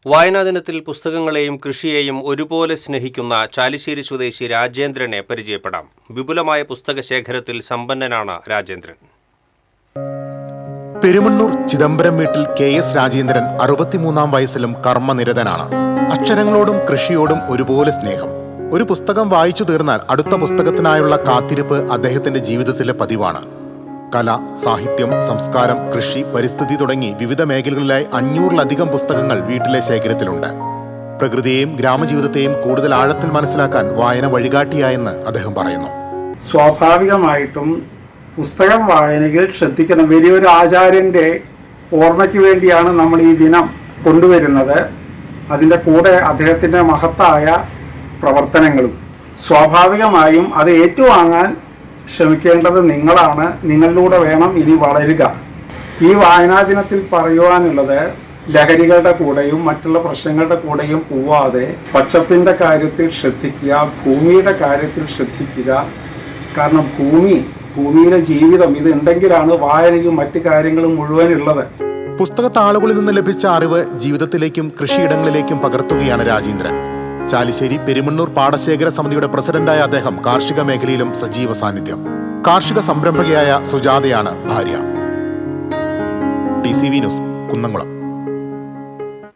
വായനാ ദിനത്തിൽ പുസ്തകങ്ങളെയും കൃഷിയെയും ഒരുപോലെ സ്നേഹിക്കുന്ന ചാലിശ്ശേരി സ്വദേശി രാജേന്ദ്രനെ പരിചയപ്പെടാം. വിപുലമായ പുസ്തക ശേഖരത്തിൽ സമ്പന്നനാണ് രാജേന്ദ്രൻ. പെരുമണ്ണൂർ ചിദംബരം വീട്ടിൽ KS രാജേന്ദ്രൻ 63-ാം വയസ്സിലും കർമ്മനിരതനാണ്. അക്ഷരങ്ങളോടും കൃഷിയോടും ഒരുപോലെ സ്നേഹം. ഒരു പുസ്തകം വായിച്ചു തീർന്നാൽ അടുത്ത പുസ്തകത്തിനായുള്ള കാത്തിരിപ്പ് അദ്ദേഹത്തിന്റെ ജീവിതത്തിലെ പതിവാണ്. കല, സാഹിത്യം, സംസ്കാരം, കൃഷി, പരിസ്ഥിതി തുടങ്ങി വിവിധ മേഖലകളിലായി 500-ലധികം പുസ്തകങ്ങൾ വീട്ടിലെ ശേഖരത്തിലുണ്ട്. പ്രകൃതിയെയും ഗ്രാമജീവിതത്തെയും കൂടുതൽ ആഴത്തിൽ മനസ്സിലാക്കാൻ വായന വഴികാട്ടിയായെന്ന് അദ്ദേഹം പറയുന്നു. സ്വാഭാവികമായിട്ടും പുസ്തകം വായനയിൽ ശ്രദ്ധിക്കണം. വലിയൊരു ആചാര്യൻ്റെ ഓർമ്മയ്ക്ക് വേണ്ടിയാണ് നമ്മൾ ഈ ദിനം കൊണ്ടുവരുന്നത്. അതിൻ്റെ കൂടെ അദ്ദേഹത്തിൻ്റെ മഹത്തായ പ്രവർത്തനങ്ങളും. സ്വാഭാവികമായും അത് ഏറ്റുവാങ്ങാൻ ശ്രമിക്കേണ്ടത് നിങ്ങളാണ്. നിങ്ങളിലൂടെ വേണം ഇനി വളരുക. ഈ വായനാ ദിനത്തിൽ പറയുവാനുള്ളത്, ലഹരികളുടെ കൂടെയും മറ്റുള്ള പ്രശ്നങ്ങളുടെ കൂടെയും പോവാതെ പച്ചപ്പിൻ്റെ കാര്യത്തിൽ ശ്രദ്ധിക്കുക, ഭൂമിയുടെ കാര്യത്തിൽ ശ്രദ്ധിക്കുക. കാരണം ഭൂമിയിലെ ജീവിതം ഇതുണ്ടെങ്കിലാണ് വായനയും മറ്റു കാര്യങ്ങളും മുഴുവനുള്ളത്. പുസ്തകത്താളുകളിൽ നിന്ന് ലഭിച്ച അറിവ് ജീവിതത്തിലേക്കും കൃഷിയിടങ്ങളിലേക്കും പകർത്തുകയാണ് രാജേന്ദ്രൻ. ചാലിശ്ശേരി പെരുമണ്ണൂർ പാടശേഖര സമിതിയുടെ പ്രസിഡന്റായ അദ്ദേഹം കാർഷിക മേഖലയിലും സജീവ സാന്നിധ്യം. കാർഷിക സംരംഭകയായ സുജാതയാണ് ഭാര്യ. TCV news, Kunnamkulam.